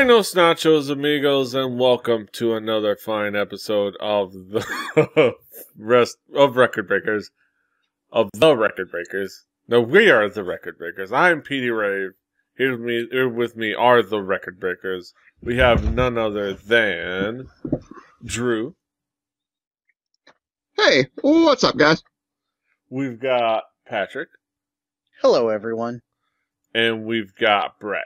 Buenos nachos, amigos, and welcome to another fine episode of the rest of Record Breakers. No, we are the Record Breakers. I'm PETEY Rave. Here with me are the Record Breakers. We have none other than Drew. Hey, what's up, guys? We've got Patrick. Hello, everyone. And we've got Brett.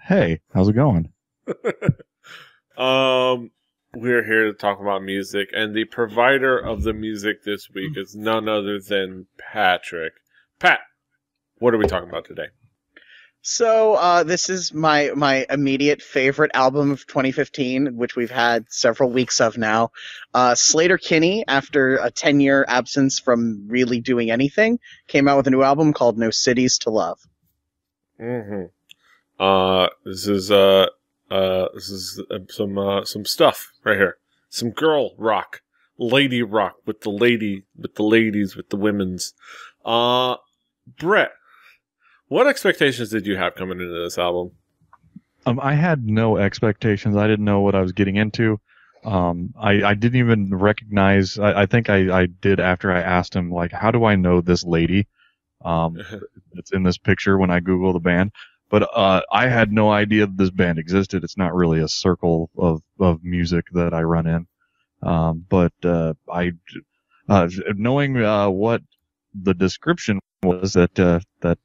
Hey, how's it going? We're here to talk about music, and the provider of the music this week is none other than Patrick. Pat, what are we talking about today? So, this is my immediate favorite album of 2015, which we've had several weeks of now. Sleater-Kinney, after a 10-year absence from really doing anything, came out with a new album called No Cities to Love. Mm-hmm. This is some stuff right here. Some girl rock, lady rock with the ladies, with the women's. Brett, what expectations did you have coming into this album? I had no expectations. I didn't know what I was getting into. I didn't even recognize. I think I did after I asked him, like, how do I know this lady? It's in this picture when I Google the band. But I had no idea that this band existed. It's not really a circle of music that I run in. But knowing what the description was that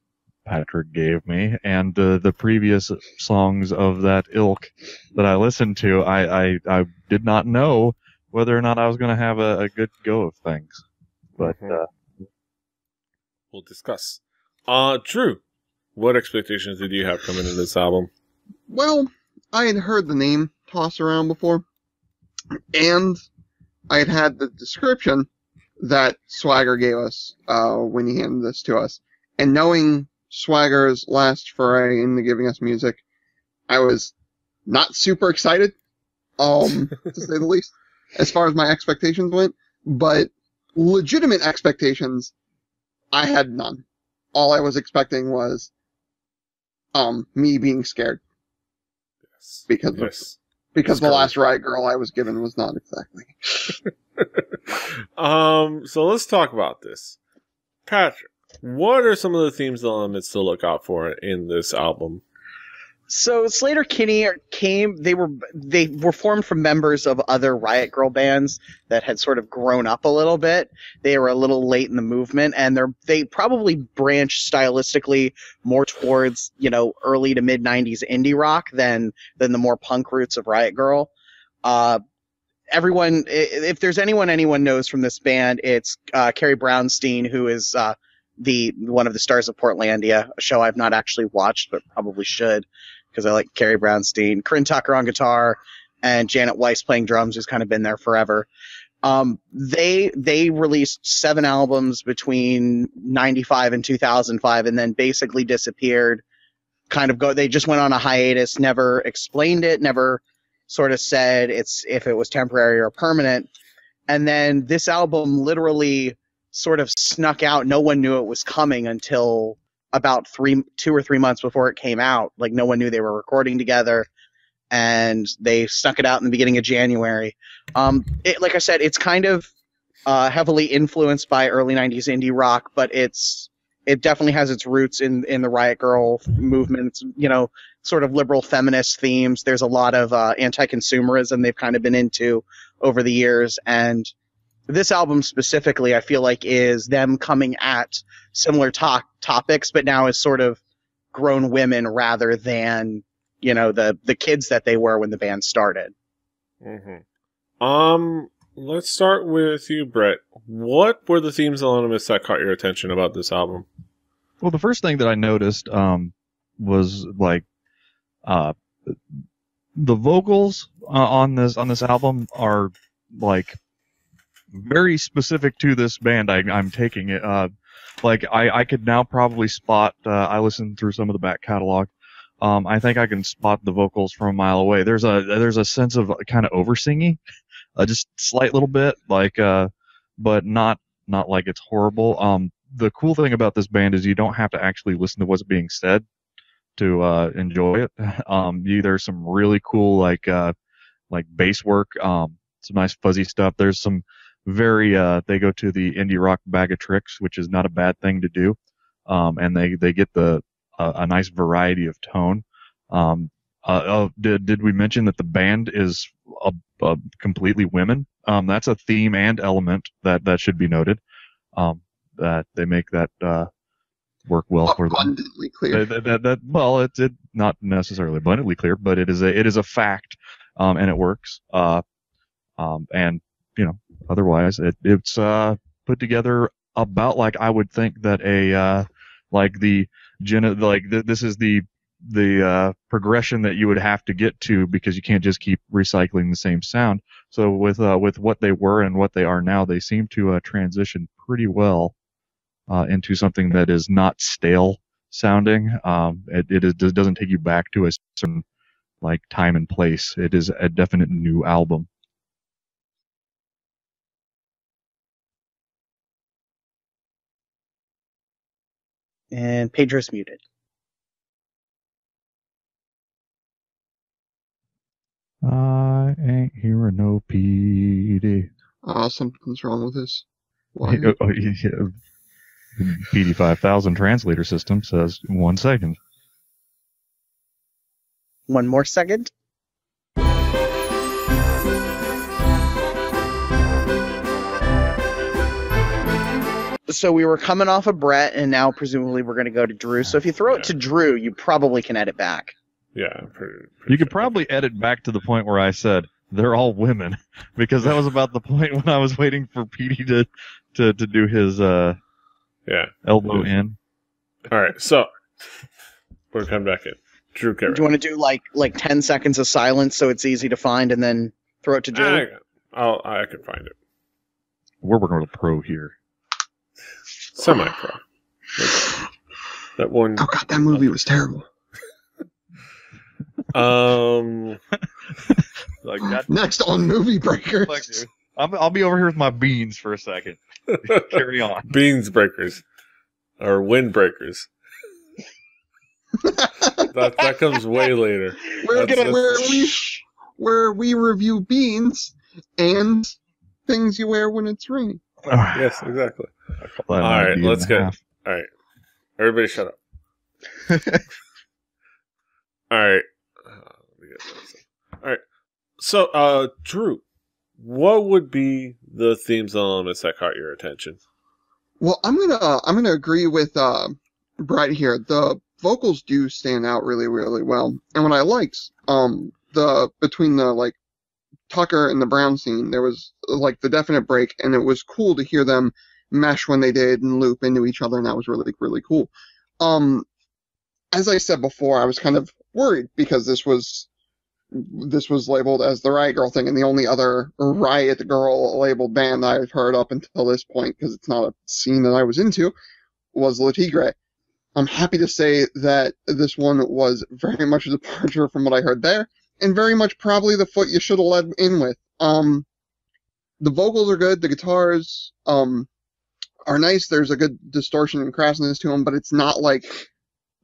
Patrick gave me, and the previous songs of that ilk that I listened to, I did not know whether or not I was going to have a good go of things. But we'll discuss. Drew, what expectations did you have coming into this album? Well, I had heard the name tossed around before, and I had the description that Swagger gave us when he handed this to us. And knowing Swagger's last foray into giving us music, I was not super excited, to say the least, as far as my expectations went. But legitimate expectations, I had none. All I was expecting was me being scared. Yes. Because the last Riot Grrrl I was given was not exactly. So let's talk about this. Patrick, what are some of the themes and elements to look out for in this album? So, Sleater-Kinney they were formed from members of other Riot Grrrl bands that had sort of grown up a little bit. They were a little late in the movement, and they probably branched stylistically more towards, early to mid-90s indie rock than the more punk roots of Riot Grrrl. Everyone, if there's anyone knows from this band, it's Carrie Brownstein, who is one of the stars of Portlandia, a show I've not actually watched, but probably should, because I like Carrie Brownstein. Corinne Tucker on guitar, and Janet Weiss playing drums, who's kind of been there forever. They released 7 albums between 95 and 2005, and then basically disappeared. They just went on a hiatus, never explained it, never sort of said if it was temporary or permanent. And then this album literally sort of snuck out. No one knew it was coming until about 2 or 3 months before it came out. Like, no one knew they were recording together, and they snuck it out in the beginning of January. Like I said, it's kind of heavily influenced by early 90s indie rock, but it definitely has its roots in the Riot Grrrl movement. It's, sort of liberal feminist themes. There's a lot of anti-consumerism they've kind of been into over the years, and this album specifically, I feel like, is them coming at similar topics, but now as sort of grown women rather than, the kids that they were when the band started. Mm-hmm. Let's start with you, Brett. What were the themes and elements that caught your attention about this album? Well, the first thing that I noticed was like the vocals on this album are like very specific to this band. I'm taking it. Like I could now probably spot. I listened through some of the back catalog. I think I can spot the vocals from a mile away. There's a sense of kind of over-singing, just slight little bit, like but not like it's horrible. The cool thing about this band is you don't have to actually listen to what's being said to enjoy it. There's some really cool like bass work, some nice fuzzy stuff. There's some very they go to the indie rock bag of tricks, which is not a bad thing to do, and they get a nice variety of tone. Did we mention that the band is completely women? That's a theme and element that should be noted. That they make that work well for them. Abundantly clear. Well, it's not necessarily abundantly clear, but it is a fact, and it works. And otherwise it's put together about like I would think that this is the progression that you would have to get to, because you can't just keep recycling the same sound. So with what they were and what they are now, they seem to transition pretty well into something that is not stale sounding. It doesn't take you back to a certain like time and place. It is a definite new album. And Pedro's muted. I ain't hearing no PD. Something's wrong with this. PD 5000 translator system says 1 second. 1 more second. So we were coming off of Brett, and now presumably we're going to go to Drew. So if you throw it to Drew, you probably can edit back. Yeah, you could probably edit back to the point where I said they're all women, because that was about the point when I was waiting for Petey to do his elbow in. All right, so we're coming back in. Drew, do you want to do like 10 seconds of silence so it's easy to find, and then throw it to Drew? I can find it. We're working with a pro here. Semi-pro. That one. Oh god, that movie was terrible. Next on Movie Breakers. I'll be over here with my beans for a second. Carry on. Beans breakers. Or wind breakers. that comes way later. Where we review beans and things you wear when it's raining. Yes, exactly. All right, let's go. All right. Everybody shut up. All right. All right. So, Drew, what would be the themes and elements that caught your attention? Well, I'm gonna agree with Brett here. The vocals do stand out really, really well. And what I liked, between the like Tucker and the Brown scene, there was like the definite break, and it was cool to hear them mesh when they did and loop into each other, and that was really, really cool. As I said before, I was kind of worried because this was labeled as the Riot Grrrl thing, and the only other Riot Grrrl labeled band that I've heard up until this point, because it's not a scene that I was into, was Tigre. I'm happy to say that this one was very much a departure from what I heard there, and very much probably the foot you should have led in with. The vocals are good, the guitars are nice, there's a good distortion and crassness to them, but it's not like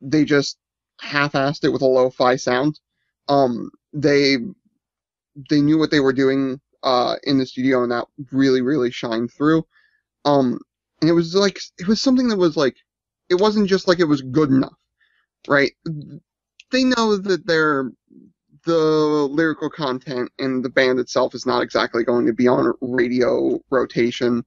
they just half-assed it with a lo-fi sound. They knew what they were doing in the studio, and that really, really shined through. And it was something that was like, it wasn't just like it was good enough, right? They know that the lyrical content in the band itself is not exactly going to be on radio rotation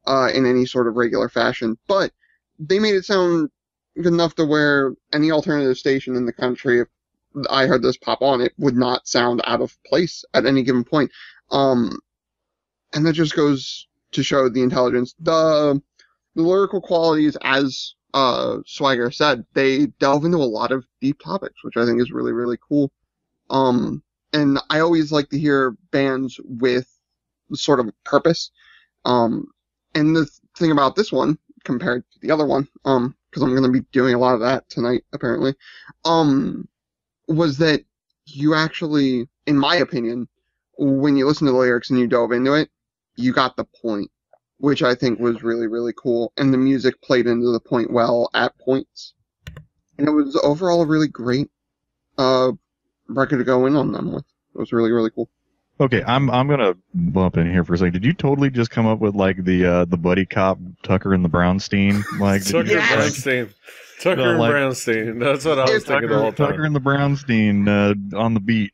in any sort of regular fashion, but they made it sound good enough to where any alternative station in the country, if I heard this pop on, it would not sound out of place at any given point. And that just goes to show the intelligence. The lyrical qualities, as Swagger said, they delve into a lot of deep topics, which I think is really, really cool. And I always like to hear bands with sort of purpose. And the thing about this one, compared to the other one, because I'm going to be doing a lot of that tonight, apparently, was that you actually, in my opinion, when you listen to the lyrics and you dove into it, you got the point, which I think was really, really cool. And the music played into the point well at points. And it was overall a really great record to go in on them with. It was really, really cool. Okay, I'm gonna bump in here for a second. Did you totally just come up with like the buddy cop Tucker and the Brownstein? Like Tucker and Brownstein. Tucker and Brownstein. That's what I was thinking the whole time. Tucker and the Brownstein on the beat.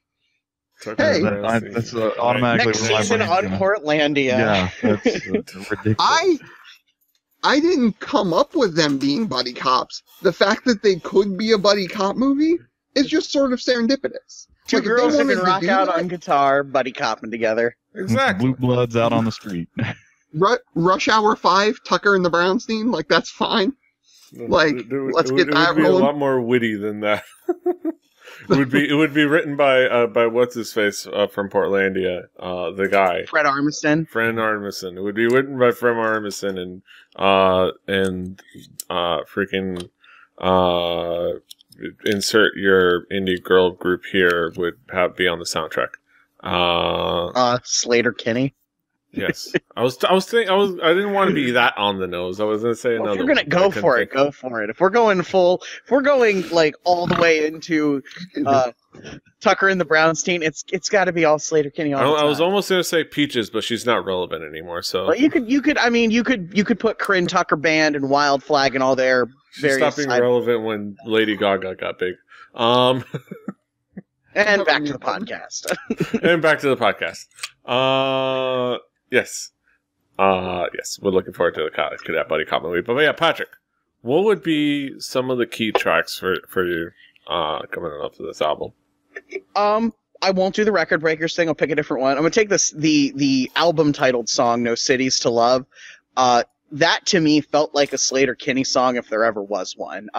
Hey, that's automatically Next season on Portlandia. Yeah, that's ridiculous. I didn't come up with them being buddy cops. The fact that they could be a buddy cop movie is just sort of serendipitous. Two girls that can rock out on guitar, buddy copping together. Exactly. Blue Bloods out on the street. Rush Hour 5, Tucker and the Brownstein, like, that's fine. Like, let's get that rolling. It would be rolling. a lot more witty than that. It would be written by what's his face from Portlandia, the guy Fred Armisen. Fred Armisen. It would be written by Fred Armisen and freaking insert your indie girl group here would be on the soundtrack. Sleater-Kinney. Yes, I didn't want to be that on the nose. I was going to say another. If you're gonna go for it, go for it. If we're going like all the way into Tucker and the Brownstein, it's got to be all Sleater-Kinney. I was almost going to say Peaches, but she's not relevant anymore. So well, you could put Corinne Tucker Band and Wild Flag and all their She stopped being relevant when Lady Gaga got big. And back to the podcast. And back to the podcast. Yes. Yes. We're looking forward to the Cadet Buddy Cop movie. But yeah, Patrick, what would be some of the key tracks for you coming up to this album? I won't do the record breakers thing. I'll pick a different one. I'm gonna take the album titled song, No Cities to Love. That to me felt like a Sleater-Kinney song if there ever was one.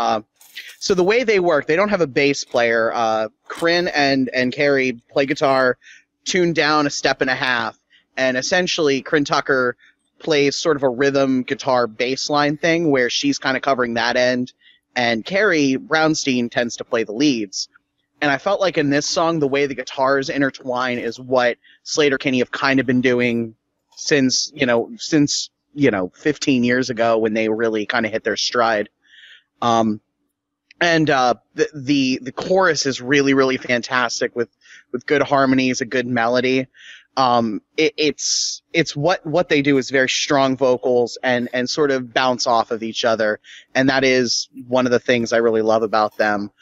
So the way they work, they don't have a bass player. Corinne and Carrie play guitar, tuned down a step and a half, and essentially Corinne Tucker plays sort of a rhythm guitar bass line thing where she's kind of covering that end, and Carrie Brownstein tends to play the leads. And I felt like in this song, the way the guitars intertwine is what Sleater-Kinney have kind of been doing since 15 years ago when they really kind of hit their stride. And the chorus is really, really fantastic with good harmonies, a good melody. It's what they do is very strong vocals and sort of bounce off of each other. And that is one of the things I really love about them.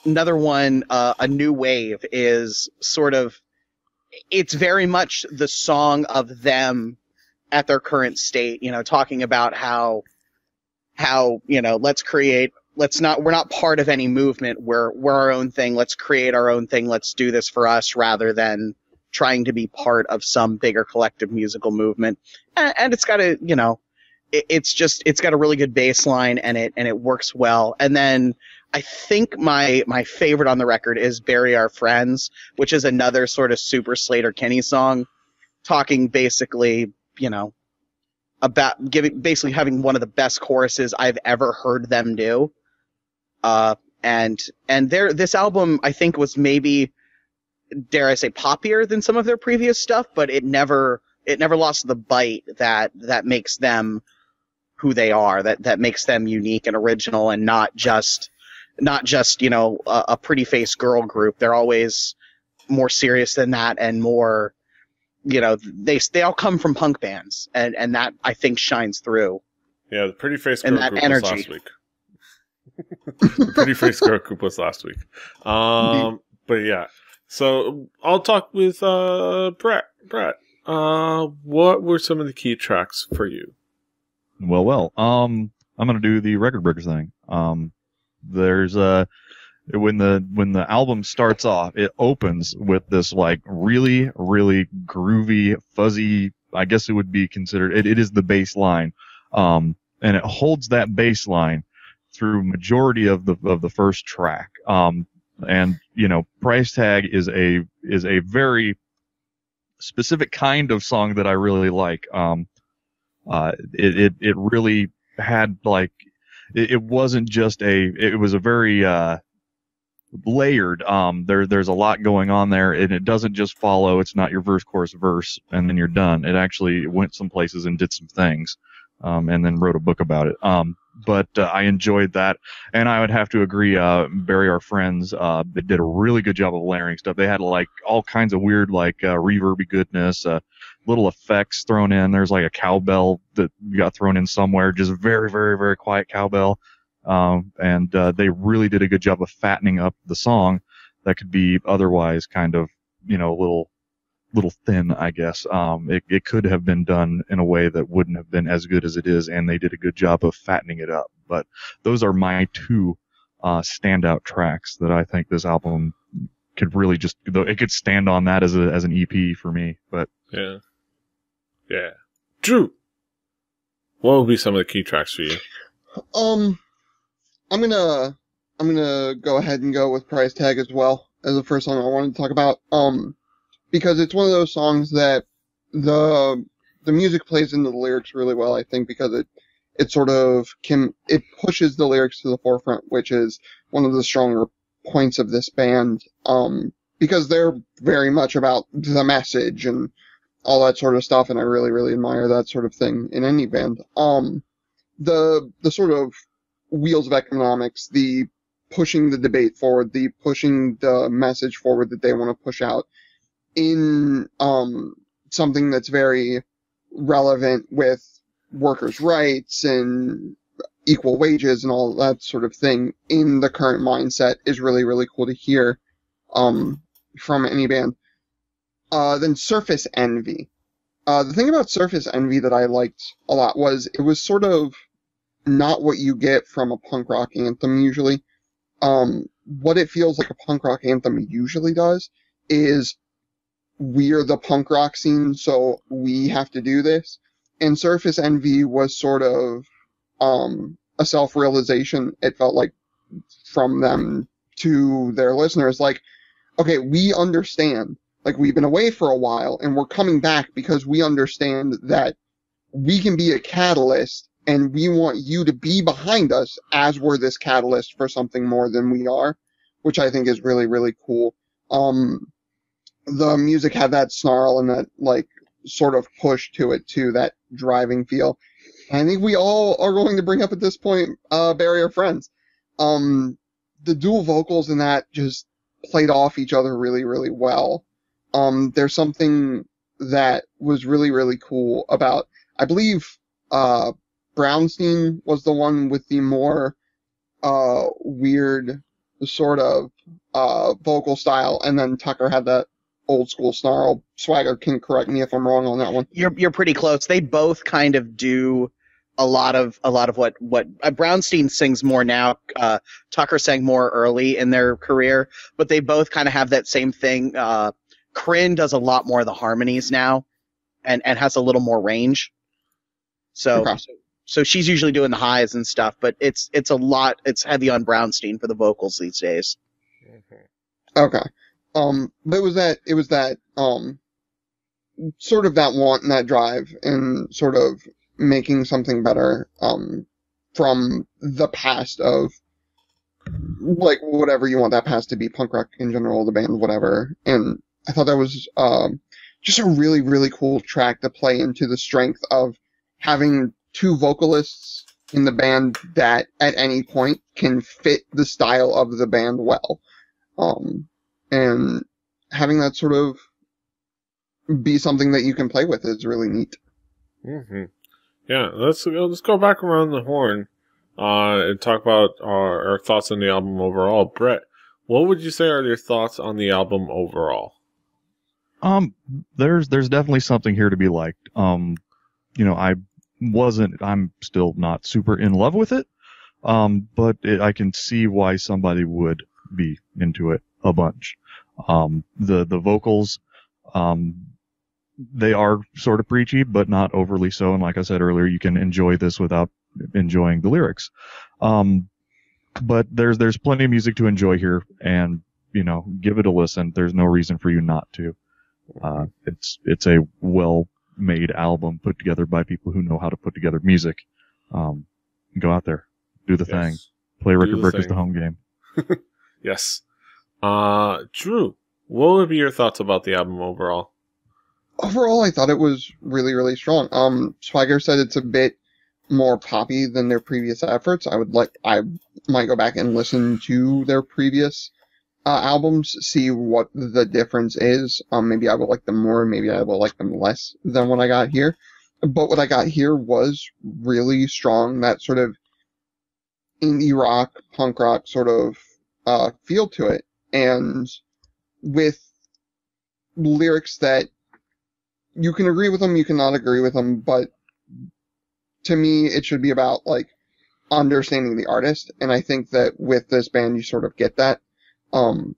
Another one, A New Wave, is sort of, it's very much the song of them at their current state, talking about how, we're not part of any movement. We're our own thing. Let's create our own thing. Let's do this for us rather than trying to be part of some bigger collective musical movement. And it's got it's got a really good bass line and it works well. And then I think my favorite on the record is Bury Our Friends, which is another sort of super Sleater-Kinney song, talking basically, about basically having one of the best choruses I've ever heard them do. And this album, I think, was maybe, dare I say, poppier than some of their previous stuff, but it never lost the bite that makes them who they are, that makes them unique and original and not just a pretty face girl group. They're always more serious than that and more, they all come from punk bands and that I think shines through. Yeah, the pretty face girl group was last week. Pretty face girl group was last week. But yeah. So I'll talk with Brett. Brett, what were some of the key tracks for you? Well. I'm gonna do the record breakers thing. There's when the album starts off, it opens with this like really, really groovy, fuzzy, I guess it would be considered, it is the bass line. And it holds that bass line through majority of the first track. And Price Tag is a very specific kind of song that I really like. It really had like, it wasn't just it was a very layered. There's a lot going on there, and it doesn't just follow. It's not your verse, chorus, verse, and then you're done. It actually went some places and did some things, and then wrote a book about it. but I enjoyed that, and I would have to agree. Barry, our friends, they did a really good job of layering stuff. They had like all kinds of weird, like reverby goodness, little effects thrown in. There's like a cowbell that got thrown in somewhere, just very, very, very quiet cowbell, and they really did a good job of fattening up the song that could be otherwise kind of, a little thin, I guess. It could have been done in a way that wouldn't have been as good as it is, and they did a good job of fattening it up. But those are my two standout tracks that I think this album could really it could stand on that as an EP for me. But yeah. Drew, what would be some of the key tracks for you? I'm gonna go ahead and go with Price Tag as well as the first song I wanted to talk about. Because it's one of those songs that the music plays into the lyrics really well, I think, because it sort of it pushes the lyrics to the forefront, which is one of the stronger points of this band, because they're very much about the message and all that sort of stuff, and I really, really admire that sort of thing in any band. The sort of wheels of economics, the pushing the debate forward, the pushing the message forward that they want to push out, in something that's very relevant with workers' rights and equal wages and all that sort of thing in the current mindset is really, really cool to hear from any band. Then Surface Envy. The thing about Surface Envy that I liked a lot was it was sort of not what you get from a punk rock anthem usually. What it feels like a punk rock anthem usually does is we're the punk rock scene, so we have to do this. And Surface Envy was sort of a self-realization, it felt like, from them to their listeners. Like, okay, we understand. Like, we've been away for a while, and we're coming back because we understand that we can be a catalyst, and we want you to be behind us as we're this catalyst for something more than we are, which I think is really, really cool. The music had that snarl and that, like, sort of push to it, too, that driving feel. And I think we all are going to bring up at this point, Barry, our friends. The dual vocals in that just played off each other really, really well. There's something that was really, really cool about, I believe, Brownstein was the one with the more, weird sort of, vocal style, and then Tucker had that old school snarl. Swagger can correct me if I'm wrong on that one. You're pretty close. They both kind of do a lot of what Brownstein sings more now. Tucker sang more early in their career, but they both kind of have that same thing. Kryn does a lot more of the harmonies now, and has a little more range. So she's usually doing the highs and stuff, but it's it's heavy on Brownstein for the vocals these days. Okay. But it was that sort of that want and that drive and sort of making something better, from the past of, like, whatever you want that past to be, punk rock in general, the band, whatever. And I thought that was, just a really, really cool track to play into the strength of having two vocalists in the band that at any point can fit the style of the band well. And having that sort of be something that you can play with is really neat. Mm-hmm. Yeah, let's go back around the horn and talk about our thoughts on the album overall. Brett, what would you say are your thoughts on the album overall? There's definitely something here to be liked. I'm still not super in love with it. But I can see why somebody would be into it a bunch. The vocals, they are sort of preachy, but not overly so. And like I said earlier, you can enjoy this without enjoying the lyrics. But there's plenty of music to enjoy here, and, give it a listen. There's no reason for you not to. It's a well-made album put together by people who know how to put together music. Go out there, do the thing, play Record Breakers the home game. Yes. Drew, what would be your thoughts about the album overall? Overall, I thought it was really, really strong. Swagger said it's a bit more poppy than their previous efforts. I might go back and listen to their previous albums, see what the difference is. Maybe I will like them more, maybe I will like them less than what I got here. But what I got here was really strong, that sort of indie rock, punk rock sort of feel to it, and with lyrics that you can agree with them, you cannot agree with them, but to me it should be about like understanding the artist, and I think that with this band you sort of get that. And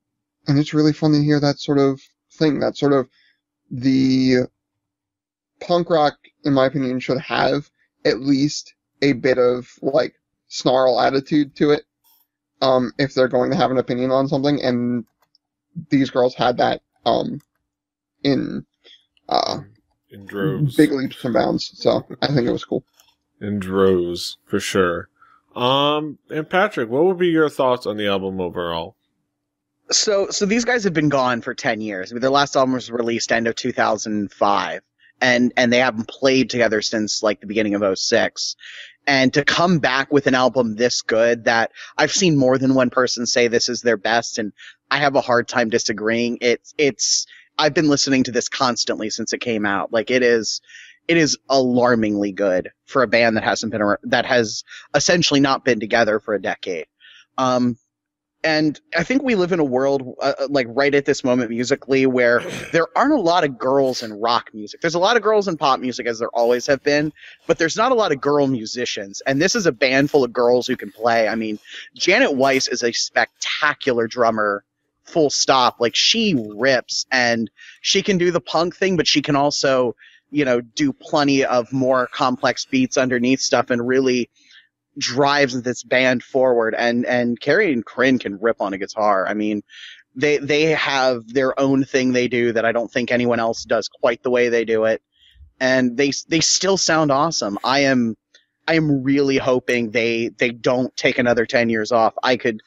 it's really fun to hear that sort of thing, that sort of the punk rock, in my opinion, should have at least a bit of like snarl attitude to it, if they're going to have an opinion on something, and these girls had that in droves, big leaps and bounds. So I think it was cool. In droves, for sure. And Patrick, what would be your thoughts on the album overall? So these guys have been gone for 10 years. I mean, their last album was released end of 2005, and they haven't played together since like the beginning of 2006. And to come back with an album this good, that I've seen more than one person say this is their best, and I have a hard time disagreeing. I've been listening to this constantly since it came out. Like it is alarmingly good for a band that has essentially not been together for a decade. And I think we live in a world, like right at this moment musically, where there aren't a lot of girls in rock music. There's a lot of girls in pop music, as there always have been, but there's not a lot of girl musicians. And this is a band full of girls who can play. I mean, Janet Weiss is a spectacular drummer, full stop. Like, she rips, and she can do the punk thing, but she can also, do plenty of more complex beats underneath stuff, and really drives this band forward. And Carrie and Corinne can rip on a guitar. I mean, they have their own thing they do that I don't think anyone else does quite the way they do it, and they still sound awesome. I am really hoping they don't take another 10 years off. I could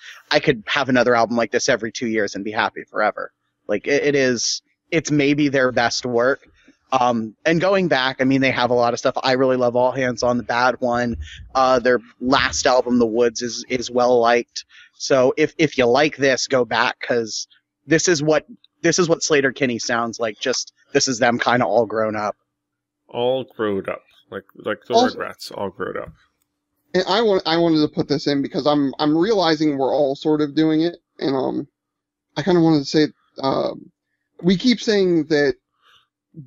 have another album like this every 2 years and be happy forever. Like, it's maybe their best work. And going back, I mean, they have a lot of stuff. I really love All Hands on the Bad One. Their last album, The Woods, is well liked. So if you like this, go back, because this is what Sleater-Kinney sounds like. Just, this is them kind of all grown up. All grown up, like the Rugrats, all grown up. And I wanted to put this in because I'm realizing we're all sort of doing it, and I kind of wanted to say, we keep saying that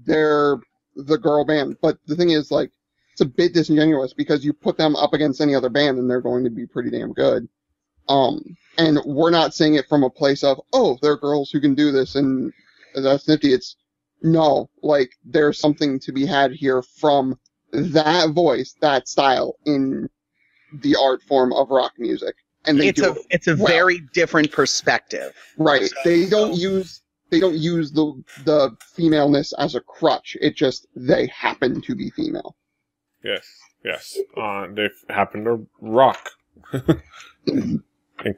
they're the girl band, but the thing is, like, it's a bit disingenuous because you put them up against any other band and they're going to be pretty damn good. And we're not saying it from a place of, oh, they're girls who can do this and that's nifty. It's, no, like, there's something to be had here from that voice, that style in the art form of rock music. And it's a very different perspective. Right. So, they don't use the femaleness as a crutch. It just, they happen to be female. Yes. They happen to rock and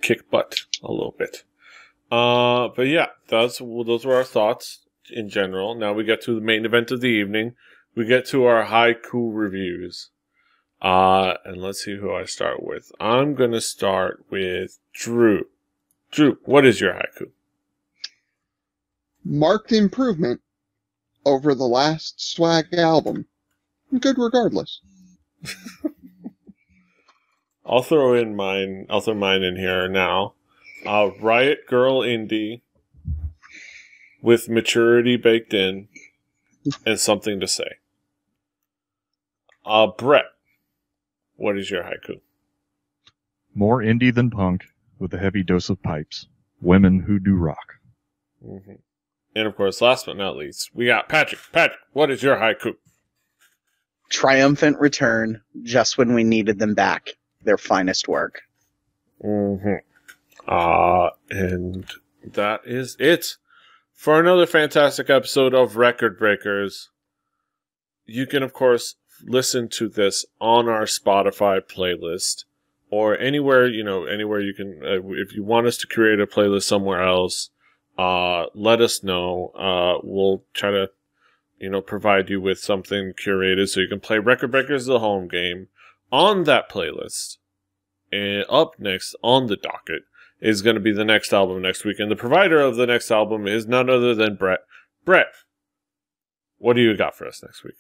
kick butt a little bit. But yeah, those were our thoughts in general. Now we get to the main event of the evening. We get to our haiku reviews. And let's see who I start with. I'm gonna start with Drew. Drew, what is your haiku? Marked improvement over the last Swag album. Good regardless. I'll throw mine in here now. Riot Grrrl indie with maturity baked in and something to say. Brett, what is your haiku? More indie than punk with a heavy dose of pipes. Women who do rock. Mm-hmm. And of course, last but not least, we got Patrick. Patrick, what is your haiku? Triumphant return just when we needed them back. Their finest work. Mm-hmm. And that is it for another fantastic episode of Record Breakers. You can, of course, listen to this on our Spotify playlist or anywhere you can. If you want us to create a playlist somewhere else, let us know. We'll try to, provide you with something curated so you can play Record Breakers the home game on that playlist, and up next on the docket, is going to be the next album next week. And the provider of the next album is none other than Brett. Brett, what do you got for us next week?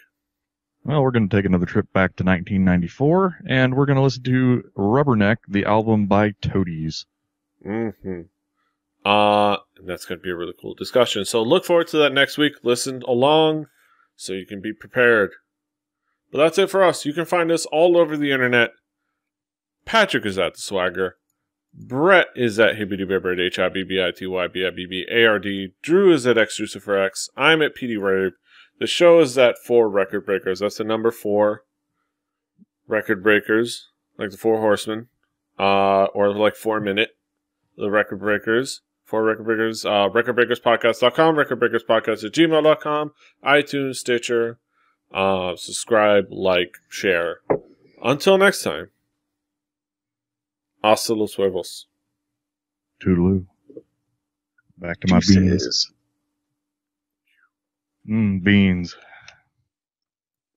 Well, we're going to take another trip back to 1994, and we're going to listen to Rubberneck, the album by Toadies. Mm-hmm. And that's going to be a really cool discussion. So look forward to that next week. Listen along so you can be prepared. But that's it for us. You can find us all over the internet. Patrick is at The Swagger. Brett is at HibbityBibbard, HIBBITYBIBBARD. Drew is at XDruciferX. I'm at PETEY. The show is at 4 Record Breakers. That's the number 4 Record Breakers, like the 4 Horsemen, or like 4 Minute. The Record Breakers, 4 Record Breakers, recordbreakerspodcast.com, recordbreakerspodcast@gmail.com, iTunes, Stitcher. Subscribe, like, share. Until next time. Hasta los huevos. Toodaloo. Back to my beans. Beans.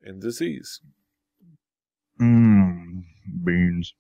And disease. Beans.